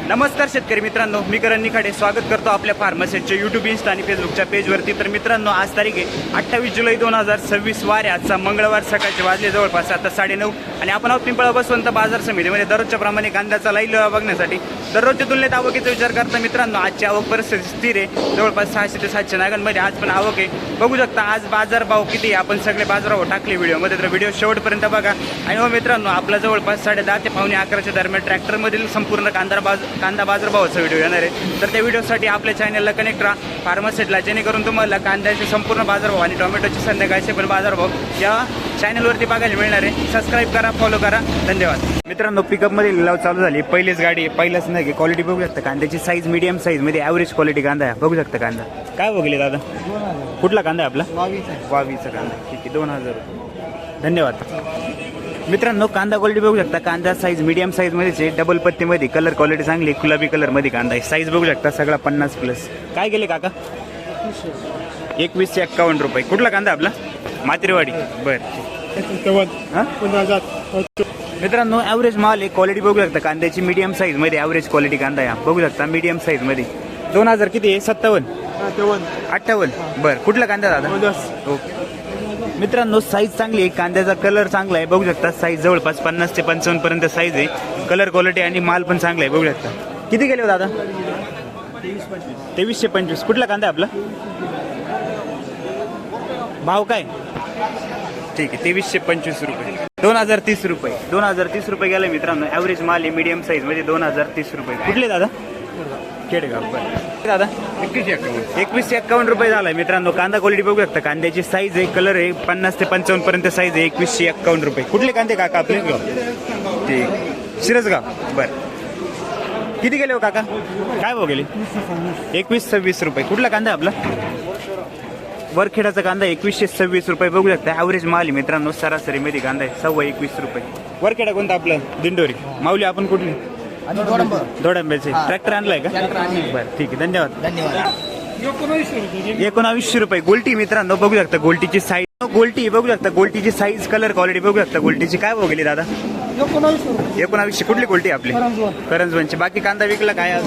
नमस्कार शेतकरी मित्रांनो, मी करण निखाडे स्वागत करतो आपल्या फार्मासेटच्या यूट्यूब, इंस्टा आणि फेसबुकच्या पेजवरती। तर मित्रांनो, आज तारीख आहे 28 जुलै 2026 वार आहे। आजचा मंगळवार, सकाळचे वाजले जवळपास आता 9:30 आणि आपण आहोत पिंपळा बसवंत बाजार समितीमध्ये दररोजच्या प्रमाणे कांद्याचा लाईव्ह बघण्यासाठी। दररोजच्या तुलनेत आवकीचा विचार करता मित्रांनो, आजची आवक परिस्थिती स्थिर आहे, जवळपास 600 ते 700 नागांमध्ये आज पण आवक आहे। बघू शकता आज बाजारभाव किती आहे, आपण सगळे बाजारभाव टाकले व्हिडिओमध्ये, तर व्हिडिओ शेवटपर्यंत बघा। आणि हो मित्रांनो, आपला जवळपास 10:30 ते पावणे 11च्या दरम्यान ट्रॅक्टरमधील संपूर्ण कांदा बाजारभावाचा व्हिडिओ येणार आहे। तर त्या व्हिडिओसाठी आपल्या चॅनलला कनेक्ट राहा फार्मासेटला, जेणेकरून तुम्हाला कांद्याचे संपूर्ण बाजारभाव आणि टोमॅटोचे संध्याकाळचे पण बाजारभाव या चॅनलवरती बघायला मिळणार आहे। सबस्क्राईब करा, फॉलो करा, धन्यवाद मित्रांनो। पिकअपमध्ये लिलाव चालू झाली, पहिलीच गाडी आहे, पहिलाच नाही क्वालिटी बघू शकता कांद्याची, साईज मीडियम साईजमध्ये ॲव्हरेज क्वालिटी कांदा आहे। बघू शकता कांदा काय बघले दादा, कुठला कांदा आहे आपला? 22चा कांदा, ठीक आहे, 2000 रुपये, धन्यवाद मित्रांनो। कांदा क्वालिटी बघू शकता, कांदा साईज मीडियम साईजमध्येच आहे, डबल पत्तीमध्ये, कलर क्वालिटी चांगली, गुलाबी कलरमध्ये कांदा आहे, साईज बघू शकता सगळा 50+। काय गेले काका? 2151 रुपये। कुठला कांदा आपला? मात्रेवाडी, बरं। मित्रांनो, ॲव्हरेज माल आहे, क्वालिटी बघू शकता कांद्याची मीडियम साईजमध्ये ॲव्हरेज क्वालिटी कांदा आहे, बघू शकता मीडियम साईजमध्ये। 2000 किती आहे? 58, बरं। कुठला कांदा दादा? ओके मित्रांनो, साईज चांगली आहे, कांद्याचा कलर चांगला आहे, बघू शकता साईज जवळपास 50 ते 55 पर्यंत साईज आहे, कलर क्वालिटी आणि माल पण चांगला आहे, बघू शकता। किती गेले हो दादा? 2325। कुठला कांदा आहे आपला? भाव काय? ठीक आहे, 2325 रुपये, 2030 रुपये, 2030 रुपये गेला मित्रांनो। ॲव्हरेज माल आहे, मीडियम साईजमध्ये, 2030 रुपये। कुठले दादा? खेडगाव, बरं दादा। 2151 रुपये झालाय मित्रांनो। कांदा क्वालिटी बघू शकता, कांद्याची साईज आहे, कलर आहे, 50 ते 55 पर्यंत साईज आहे, 2151 रुपये। कुठले कांदे काका आपले? ठीक, शिरसगाव, बरं। किती गेले हो काका? काय भाव गेले? 2126 रुपये। कुठला कांदा आपला? वरखेडाचा कांदा 2126 रुपये, बघू शकता ॲव्हरेज माल आहे मित्रांनो, सरासरीमध्ये कांदा आहे, 21 रुपये। वरखेडा कोणता आपलं? दिंडोरी। माऊली आपण कुठली? दोडंब्याचे। ट्रॅक्टर आणलाय का? बरं, ठीक आहे, धन्यवाद। 1900 रुपये गोल्टी मित्रांनो, बघू शकता गोल्टीची साईज, गोल्टी बघू शकता, गोल्टीची साईज, कलर क्वालिटी बघू शकता गोल्टीची। काय भाव गेली दादा? 1900। कुठली गोल्टी आपली? करंजवनची। बाकी कांदा विकला काय?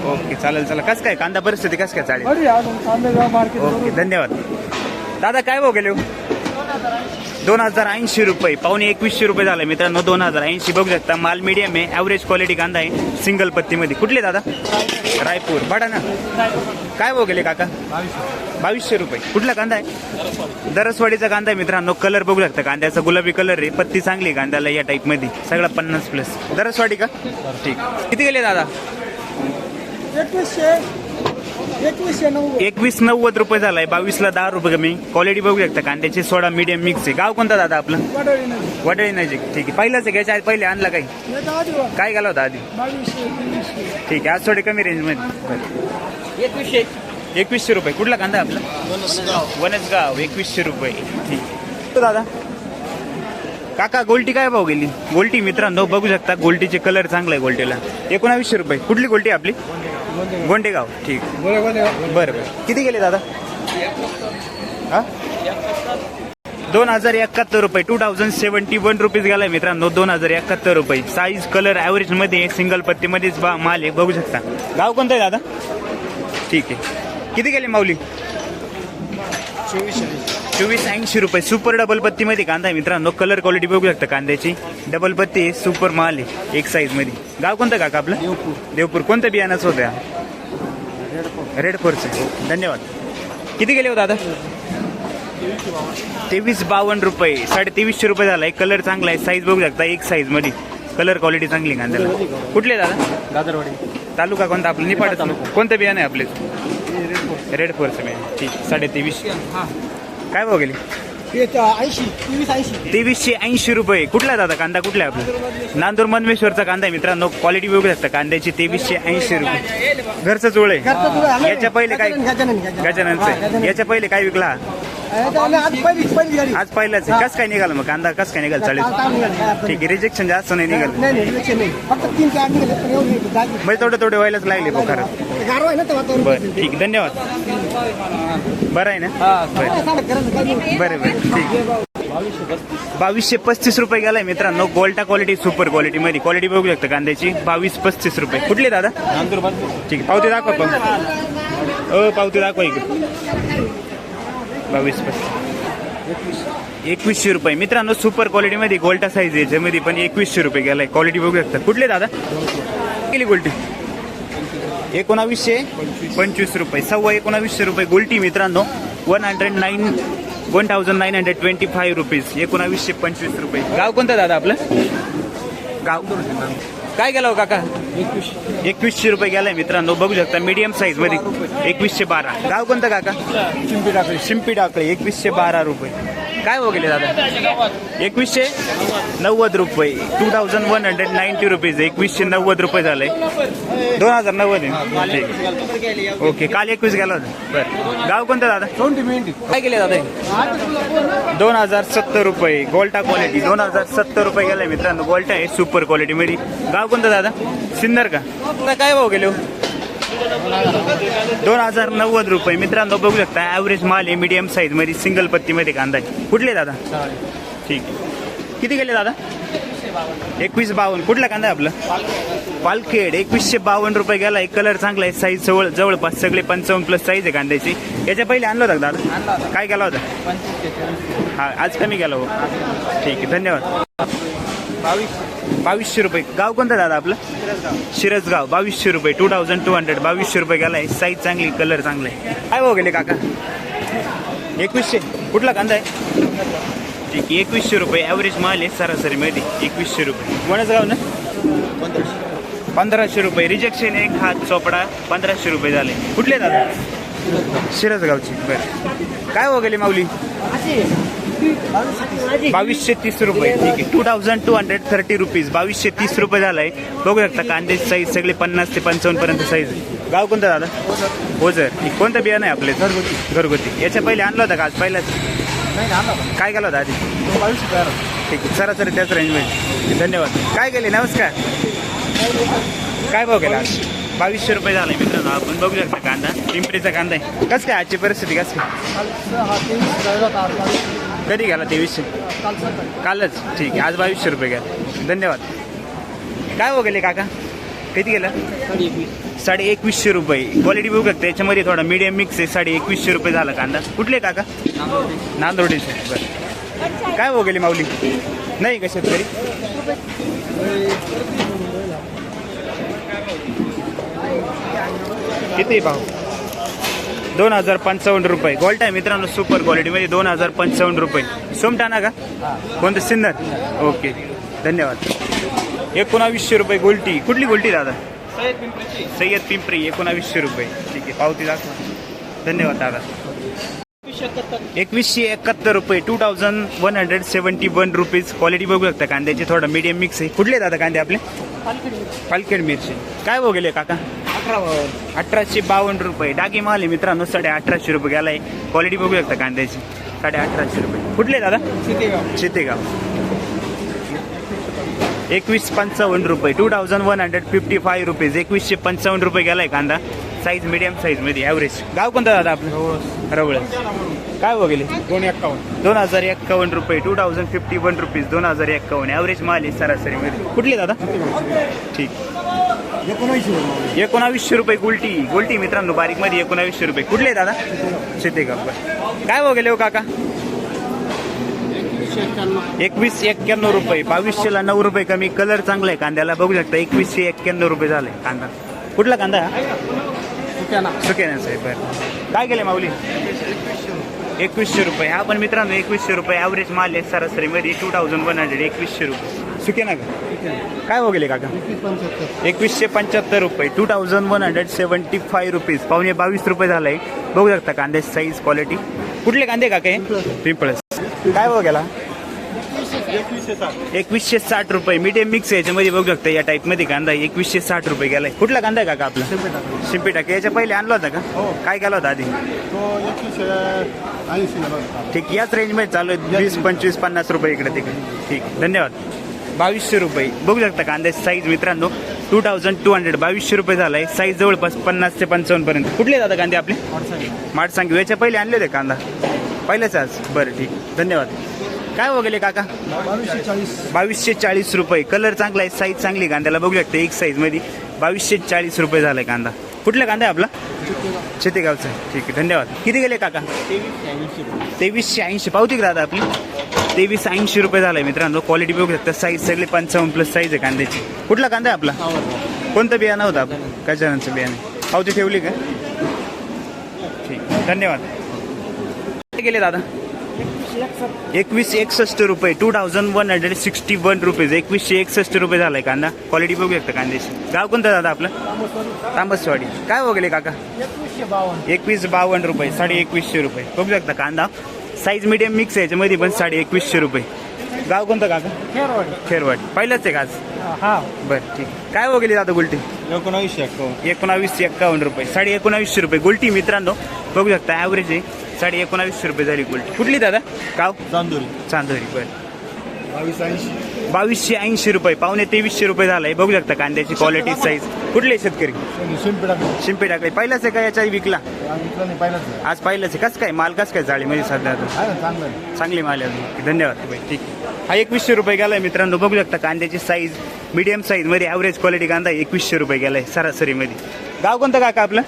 ओके, चालेल, चला। कस काय कांदा परिस्थिती, कस काय चालेल? ओके, धन्यवाद दादा। काय भाव गेले? 2080 रुपये, पावणे 2100 रुपये झाले मित्रांनो, 2080 बघू शकता। माल मीडियम आहे, ॲव्हरेज क्वालिटी कांदा आहे, सिंगल पत्तीमध्ये। कुठले दादा? रायपूर, बडाना। काय भाव गेले काका? 2200 रुपये। कुठला कांदा आहे? दरसवाडीचा कांदा आहे मित्रांनो, कलर बघू शकता कांद्याचा, गुलाबी कलर आहे, पत्ती चांगली आहे कांद्याला या टाईपमध्ये, सगळा 50+। दरसवाडी का? ठीक। किती गेले दादा? 2190 रुपये झालाय, 22ला 10 रुपये कमी। क्वालिटी बघू शकता कांद्याची, सोडा मीडियम मिक्स आहे। गाव कोणता दादा आपलं? वडळी नजीक, ठीक आहे। पहिलाच आहे घ्यायच्या पहिले आणला काही? काय गेला होता आधी? ठीक आहे, आज थोडे कमी रेंजमध्ये। 2100 रुपये। कुठला कांदा आपला? वनसगाव, 2100 रुपये, ठीक दादा। काका गोल्टी काय भाव गेली? गोल्टी मित्रांनो बघू शकता, गोल्टीचे कलर चांगला आहे गोल्टीला, 1900 रुपये। कुठली गोल्टी आपली? गोंडेगाव, ठीक, बरं। किती गेले दादा? 2071 रुपये, 2071 रुपीज गेलाय मित्रांनो, 2071 रुपये। साईज, कलर ॲव्हरेज मध्ये, सिंगल पत्तीमध्येच माल आहे, बघू शकता। गाव कोणतं आहे दादा? ठीक आहे। किती गेले माऊली? 2480 रुपये। सुपर डबल पत्तीमध्ये कांदा आहे मित्रांनो, कलर क्वालिटी बघू शकता कांद्याची, डबल पत्ती, सुपर माल आहे, एक साईज मध्ये। गाव कोणतं काका आपलं? देवपूर। कोणत्या बियाणाचं होत्या? रेड फोर्स, धन्यवाद। किती गेले हो दादा? 2352 रुपये, 2350 रुपये झाला। एक कलर चांगला आहे, साईज बघू शकता, एक साईज मध्ये, कलर क्वालिटी चांगली आहे कांद्याला। कुठले दादा? दादरवाडी। तालुका कोणता आपला? निपाड। कोणतं बियाणं आहे आपले? रेड फोर्स, ठीक, 2350। काय भाव गेले? 2380 रुपये। कुठला दादा कांदा? कुठला आहे आपला? नांदूर मनमेश्वरचा कांदा आहे मित्रांनो, क्वालिटी बघू शकता कांद्याची, 2380 रुपये। घरचं चोळ आहे। याच्या पहिले काय? गजाननचं। याच्या पहिले काय विकला? आज पहिलाच आहे। कस काय निघाला मग कांदा? कस काय निघाल? 40, ठीक आहे। रिजेक्शन जास्त नाही निघाल, म्हणजे थोडे व्हायलाच लागले खरं, बरं, ठीक, धन्यवाद। बरं आहे ना? बरं, ठीक। 2235 रुपये गेलाय मित्रांनो. गोल्टा क्वालिटी सुपर क्वालिटी मध्ये क्वालिटी बघू शकता कांद्याची. 2235 रुपये. कुठले दादा? ठीक आहे, पावती दाखवा पण. पावती दाखवा इकडे. 2100 रुपये मित्रांनो. सुपर क्वालिटी मध्ये गोल्टा साईज आहे, ज्यामध्ये पण 2100 रुपये गेलाय. क्वालिटी बघू शकता. कुठले दादा? केली गोल्टी 1925 रुपये. 1925 रुपये गोल्टी मित्रांनो. 1925 रुपीज. 1925 रुपये. गाव कोणतं दादा आपलं? गाव काय गेला हो काका? 2100 रुपये गेलाय मित्रांनो. बघू शकता मीडियम साईज मध्ये 2112. गाव कोणतं काका? शिंपी टाकळे. 2112 रुपये. काय हो गेले दादा? 2190 रुपये. 2190 रुपीज. 2190 रुपये झाले. 2090 आहे. ओके, काल 21 गेला होता. बरं, गाव कोणतं दादा? काय गेले दादा? 2070 रुपये. गोल्टा क्वालिटी 2070 रुपये गेलाय मित्रांनो. गोल्टा आहे सुपर क्वालिटी मध्ये. गाव कोणतं दादा? सिन्नर का? काय भाव गेले? 2090 रुपये मित्रांनो. बघू शकता ॲव्हरेज माल आहे, मीडियम साईज मध्ये, सिंगल पत्ती मध्ये कांदा आहे. कुठले दादा? ठीक. किती गेले दादा? 2152. कुठला कांदा आहे आपला? पालखेड. 2152 रुपये गेला. एक कलर चांगला आहे. साईज जवळपास सगळे 55+ साईज आहे कांद्याची. याच्या पहिले आणलं होतं दादा? काय गेला होता? हा, आज कमी गेला हो. ठीक आहे, धन्यवाद. 2200 रुपये. गाव कोणतं दादा आपलं? शिरसगाव. 2200 रुपये. 2200. 2200 रुपये गेलाय. साईज चांगली, कलर चांगला आहे. काय भाव गेले काका? 2100. कुठला कांदा आहे? ठीक आहे, 2100 रुपये. ॲव्हरेज माल आहे सरासरी मध्ये. 2100 रुपये. वणसगाव ना? 1500 रुपये. रिजेक्शन एक हात चोपडा. 1500 रुपये झाले. कुठले दादा? शिरसगावची. बरं, काय हो गेले माऊली? 2230 रुपये. ठीक आहे, 2230 रुपीज. 2230 रुपये झालाय. बघू शकता कांद्याची साईज सगळे 50 ते 55 पर्यंत साईज आहे. गाव कोणतं दादा? ओझर. कोणतं बियाणं आहे आपले? घरगुती. याच्या पहिले आणलं होतं का आज? पहिलाच काय केलं होतं आधी? 2200. ठीक आहे, सरासरी त्याच रेंजमध्ये. धन्यवाद. काय गेले? नमस्कार. काय भाव केला आज? 2200 रुपये झालाय मित्रांनो. आपण बघू शकता कांदा. पिंपरीचा कांदा आहे. कसं काय आजची परिस्थिती? कसं काय? कधी गेला? 2300. कालच. ठीक आहे, आज 2200 रुपये गेला. धन्यवाद. काय हो गेले काका? किती गेलं? 2150 रुपये. क्वालिटी बघू शकता. याच्यामध्ये थोडा मीडियम मिक्स आहे. 2150 रुपये झाला कांदा. कुठले काका? नांदोडीचे. बरं, काय हो गेले माऊली? नाही का शेतकरी? किती भाव? 2055 रुपये. गोल्टा आहे मित्रांनो सुपर क्वालिटीमध्ये. 2055 रुपये. सोमटाणा का? कोणतं? सिन्नर. ओके, धन्यवाद. 1900 रुपये गोल्टी. कुठली गोल्टी दादा? सय्यद पिंपरी. 1900 रुपये. ठीक आहे, पावती दाखवा. धन्यवाद दादा. 2171 रुपये. 2171 रुपीज. क्वालिटी बघू शकता कांद्याची. थोडा मीडियम मिक्स आहे. कुठले दादा कांदे आपले? पालखेड मिरची. काय भाव गेले काका? 1852 रुपये. डागी माल आहे मित्रांनो. 1850 रुपये गेलाय. क्वालिटी बघू शकता कांद्याची. 1850 रुपये. कुठले दादा? चितेगाव. 2155 रुपये. 2155 रुपीज. 2155 रुपये गेलाय कांदा. साईज मीडियम साईज मध्ये ॲव्हरेज. गाव कोणतं दादा आपलं? रवळ. काय हो गेले? 2051 रुपये. 2051 रुपीज. 2051. ॲव्हरेज माल आहे सरासरी मध्ये. कुठले दादा? ठीक. 1900 रुपये गोल्टी मित्रांनो. बारीक मध्ये 1900 रुपये. कुठले दादा? शेतेगाव. काय हो गेले हो काका? 2191 रुपये. 2200ला 9 रुपये कमी. कलर चांगला आहे कांद्याला. बघू शकता 2191 रुपये झाले कांदा. कुठला कांदा? सुकेना साहेब. बरं, काय केले माऊली? 2100 रुपये. हा पण मित्रांनो 2100 रुपये ॲव्हरेज माल आहे सरासरी मध्ये. 2100. 2100 रुपये. सुकेना का? काय हो गेले काका? 2175 रुपये. 2175 रुपीज. पावणे 22 रुपये झालाय. बघू शकता कांद्याची साईज क्वालिटी. कुठले कांदे काका? पिंपळस. काय हो गेला? 2160 रुपये. मीडियम मिक्स आहे याच्यामध्ये. बघू शकता या टाईप मध्ये कांदा 2160 रुपये गेलाय. कुठला कांदा आहे काका आपला? शिंपी टाके. याच्या पहिले आणला होता का? काय केला होता आधी? ठीक, याच रेंज मध्ये चालू आहे. 20, 25, 50 रुपये इकडे तिकडे. ठीक, धन्यवाद. 2200 रुपये. बघू शकता कांद्याची साईज मित्रांनो. 2200. 2200 रुपये झालाय. साईज जवळपास 50 ते 55 पर्यंत. कुठले दादा कांदे आपले? माठ सांगू. याच्या पहिले आणले होते कांदा? पहिलेच आज. बरं, ठीक, धन्यवाद. काय हो गेले काका? 2240 रुपये. कलर चांगला आहे, साईज चांगली, कांद्याला बघू शकते एक साईज मध्ये. 2240 रुपये झालाय कांदा. कुठला कांदा आहे आपला? शेतेगावचा. ठीक आहे, धन्यवाद. किती गेले काका? 2380. पावती का दादा आपली? 2380 रुपये झालाय मित्रांनो. क्वालिटी बघू शकता, साईज सगळी 55+ साईज आहे कांद्याची. कुठला कांदा आहे आपला? कोणतं बियाणं होतं आपण? कशाचं बियाणं? पावती ठेवली का? ठीक, धन्यवाद. किती गेले दादा? 2161 रुपये. 2161 रुपीज. 2161 रुपये झालाय कांदा. क्वालिटी बघू शकता कांद्याची. गाव कोणतं दादा आपलं? तांबसवाडी. काय हो गेले काका? 2152 रुपये. 2150 रुपये. बघू शकता कांदा, साईज मीडियम मिक्स आहे याच्यामध्ये पण. 2150 रुपये. गाव कोणतं काका? खेरवाडी. पहिलंच आहे का आज? बरं, ठीक. काय हो गेली दादा गुलटी? 1951 रुपये. 1950 रुपये गुलटी मित्रांनो. बघू शकता ॲव्हरेज आहे. 1950 रुपये झाली गुलटी. कुठली दादा? गाव? चांदोरी. बरं. 2280 रुपये. 2350 रुपये झालाय. बघू शकता कांद्याची क्वालिटी, साईज. कुठले शेतकरी? शिंपे टाकले. पहिलाच आहे का याच्या विकला? आज पहिलंच आहे. कसं काय माल? कसं काय जाळी म्हणजे सध्या? चांगली माल आहे. धन्यवाद भाई. ठीक. हा 2100 रुपये गेलाय मित्रांनो. बघू शकता कांद्याची साईज मीडियम साईज मध्ये ॲव्हरेज क्वालिटी कांदा 2100 रुपये गेलाय सरासरीमध्ये. गाव कोणतं काका आपलं?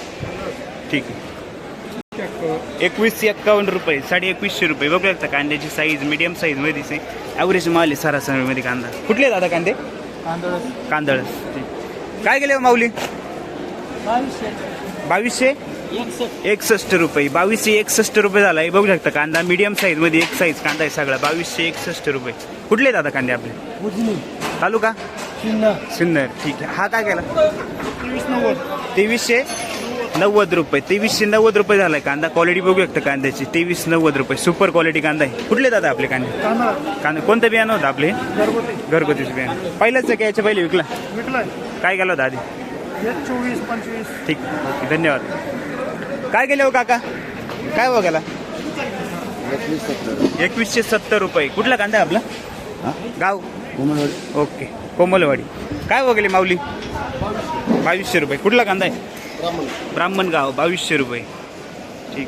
ठीक आहे. 2151 रुपये. 2150 रुपये. बघू शकता कांद्याची साईज मीडियम साईज मध्ये ॲव्हरेज माल आहे सरासरीमध्ये कांदा. कुठले दादा कांदे? कांदळस. ठीक. काय गेले माऊली? 2261 रुपये. 2261 रुपये झालाय. बघू शकता कांदा मीडियम साईज मध्ये एक साईज कांदा आहे सगळा. 2261 रुपये. कुठले दादा कांदे आपले? तालुका सिन्नर. ठीक आहे. हा काय केला? 2390 रुपये. 2390 रुपये झालाय कांदा. क्वालिटी बघू शकता कांद्याची. 2390 रुपये. सुपर क्वालिटी कांदा आहे. कुठले दादा आपले कांदे? कांदा. कोणतं बियाणं होतं आपले? घरगुतीच बियाणं. पहिलंच आहे का याच्या पहिले विकला? काय गेलं होतं आधी? 24-25. ठीक. ओके, धन्यवाद. काय गेले हो काका? काय हो गेला? 2170 रुपये. कुठला कांदा आहे आपला? गाव? ओके, कोमलवाडी. काय हो गेली माऊली? 2200 रुपये. कुठला कांदा आहे? ब्राह्मण गाव. 2200 रुपये. ठीक.